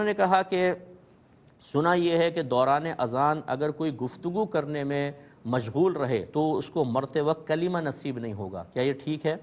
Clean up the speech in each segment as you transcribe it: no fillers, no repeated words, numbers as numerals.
نے کہا کہ سنا یہ ہے کہ دوران اذان اگر کوئی گفتگو کرنے میں مشغول رہے تو اس کو مرتے وقت کلمہ نصیب نہیں ہوگا، کیا یہ ٹھیک ہے؟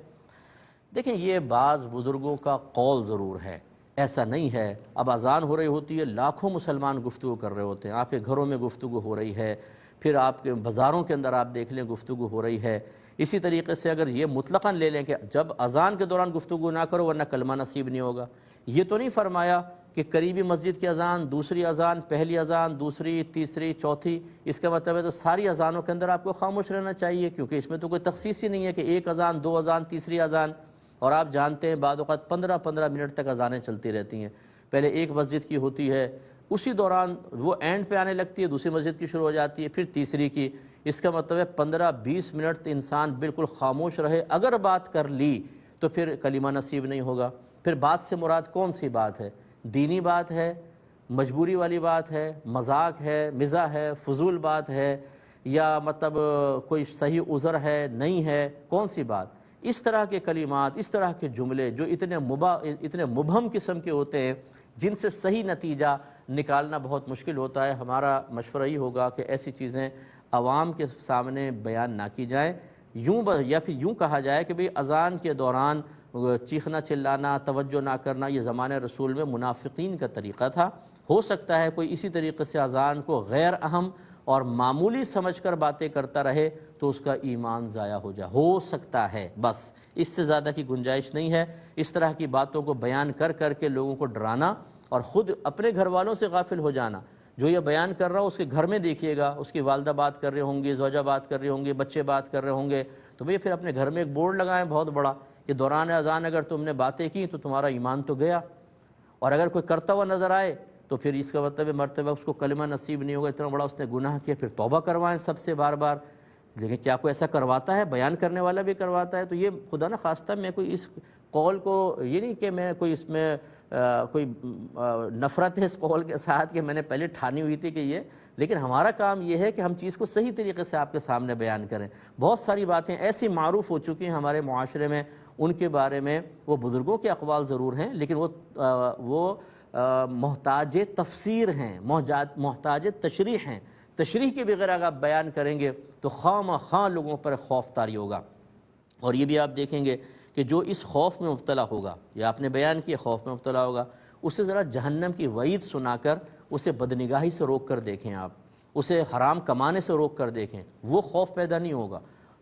دیکھیں، یہ بعض بزرگوں کا قول ضرور ہے، ایسا نہیں ہے۔ اب اذان ہو رہی ہوتی ہے، لاکھوں مسلمان گفتگو کر رہے ہوتے ہیں، آپ کے گھروں میں گفتگو ہو رہی ہے، پھر آپ کے بازاروں کے اندر آپ دیکھ لیں گفتگو ہو رہی ہے۔ اسی طریقے سے اگر یہ مطلقاً لے لیں کہ جب اذان کے دوران گفتگو نہ کرو ورنہ کلمہ نصیب نہیں ہوگا، یہ تو نہیں فرمایا کہ قریبی مسجد کی اذان، دوسری اذان، پہلی اذان، دوسری، تیسری، چوتھی، اس کا مطلب ہے تو ساری اذانوں کے اندر آپ کو خاموش رہنا چاہیے، کیونکہ اس میں تو کوئی تخصیص ہی نہیں ہے کہ ایک اذان، دو اذان، تیسری اذان۔ اور آپ جانتے ہیں بعض اوقات 15 منٹ تک اذانیں چلتی رہتی ہیں، پہلے ایک مسجد کی ہوتی ہے، اسی دوران وہ اینڈ پہ آنے لگتی ہے، دوسری مسجد کی شروع ہو جاتی ہے، پھر تیسری کی۔ اس کا مطلب ہے 15-20 منٹ انسان بالکل خاموش رہے، اگر بات کر لی تو پھر کلمہ نصیب نہیں ہوگا۔ پھر بات سے مراد کون سی بات ہے؟ دینی بات ہے، مجبوری والی بات ہے، مذاق ہے، مزاح ہے، فضول بات ہے، یا مطلب کوئی صحیح عذر ہے، نہیں ہے، کون سی بات؟ اس طرح کے کلمات، اس طرح کے جملے جو اتنے مبہم قسم کے ہوتے ہیں، جن سے صحیح نتیجہ نکالنا بہت مشکل ہوتا ہے، ہمارا مشورہ یہ ہوگا کہ ایسی چیزیں عوام کے سامنے بیان نہ کی جائیں، یا پھر یوں کہا جائے کہ بھئی اذان کے دوران چیخنا چلانا، توجہ نہ کرنا، یہ زمانہ رسول میں منافقین کا طریقہ تھا۔ ہو سکتا ہے کوئی اسی طریقے سے اذان کو غیر اہم اور معمولی سمجھ کر باتیں کرتا رہے تو اس کا ایمان ضائع ہو جائے، ہو سکتا ہے، بس اس سے زیادہ کی گنجائش نہیں ہے۔ اس طرح کی باتوں کو بیان کر کر کے لوگوں کو ڈرانا اور خود اپنے گھر والوں سے غافل ہو جانا۔ جو یہ بیان کر رہا ہو اس کے گھر میں دیکھیے گا، اس کی والدہ بات کر رہے ہوں گے، زوجہ بات کر رہے ہوں گے، بچے بات کر رہے ہوں گے، تو بھئی پھر اپنے گھر میں ایک بورڈ لگائیں بہت بڑا کہ دوران اذان اگر تم نے باتیں کی تو تمہارا ایمان تو گیا، اور اگر کوئی کرتا ہوا نظر آئے تو پھر اس کا مطلب مرتبہ اس کو کلمہ نصیب نہیں ہوگا، اتنا بڑا اس نے گناہ کیا، پھر توبہ کروائیں سب سے بار بار۔ لیکن کیا کوئی ایسا کرواتا ہے؟ بیان کرنے والا بھی کرواتا ہے؟ تو یہ خدا نہ خواستہ میں کوئی اس قول کو، یہ نہیں کہ میں کوئی اس میں کوئی نفرت ہے اس قول کے ساتھ کہ میں نے پہلے ٹھانی ہوئی تھی کہ یہ، لیکن ہمارا کام یہ ہے کہ ہم چیز کو صحیح طریقے سے آپ کے سامنے بیان کریں۔ بہت ساری باتیں ایسی معروف ہو چکی ہیں ہمارے معاشرے میں، ان کے بارے میں وہ بزرگوں کے اقوال ضرور ہیں، لیکن وہ محتاج تفسیر ہیں، محتاج تشریح ہیں۔ تشریح کے بغیر اگر آپ بیان کریں گے تو خواہ لوگوں پر خوف طاری ہوگا۔ اور یہ بھی آپ دیکھیں گے کہ جو اس خوف میں مبتلا ہوگا، یا آپ نے بیان کیا خوف میں مبتلا ہوگا، اسے ذرا جہنم کی وعید سنا کر اسے بدنگاہی سے روک کر دیکھیں، آپ اسے حرام کمانے سے روک کر دیکھیں، وہ خوف پیدا نہیں ہوگا،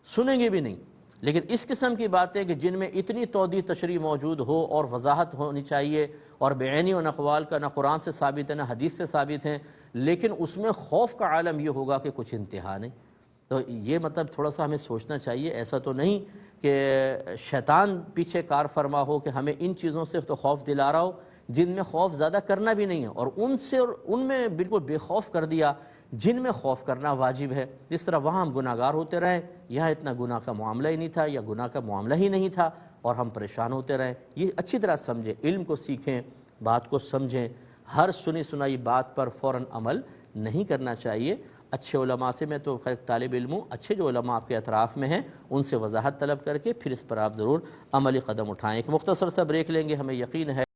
سنیں گے بھی نہیں۔ لیکن اس قسم کی باتیں کہ جن میں اتنی توضیح تشریح موجود ہو اور وضاحت ہونی چاہیے، اور بعینی ان اقوال کا نہ قرآن سے ثابت ہے نہ حدیث سے ثابت ہیں، لیکن اس میں خوف کا عالم یہ ہوگا کہ کچھ انتہا نہیں، تو یہ مطلب تھوڑا سا ہمیں سوچنا چاہیے۔ ایسا تو نہیں کہ شیطان پیچھے کار فرما ہو کہ ہمیں ان چیزوں سے تو خوف دلا رہا ہو جن میں خوف زیادہ کرنا بھی نہیں ہے، اور ان میں بالکل بے خوف کر دیا جن میں خوف کرنا واجب ہے۔ جس طرح وہاں ہم گناہ گار ہوتے رہیں، یہاں اتنا گناہ کا معاملہ ہی نہیں تھا، یا گناہ کا معاملہ ہی نہیں تھا اور ہم پریشان ہوتے رہیں۔ یہ اچھی طرح سمجھیں، علم کو سیکھیں، بات کو سمجھیں، ہر سنی سنائی بات پر فوراً عمل نہیں کرنا چاہیے۔ اچھے علماء سے، میں تو خیر طالب علم ہوں، اچھے جو علماء آپ کے اطراف میں ہیں ان سے وضاحت طلب کر کے پھر اس پر آپ ضرور عملی قدم اٹھائیں۔ ایک مختصر سا بریک لیں گے، ہمیں یقین ہے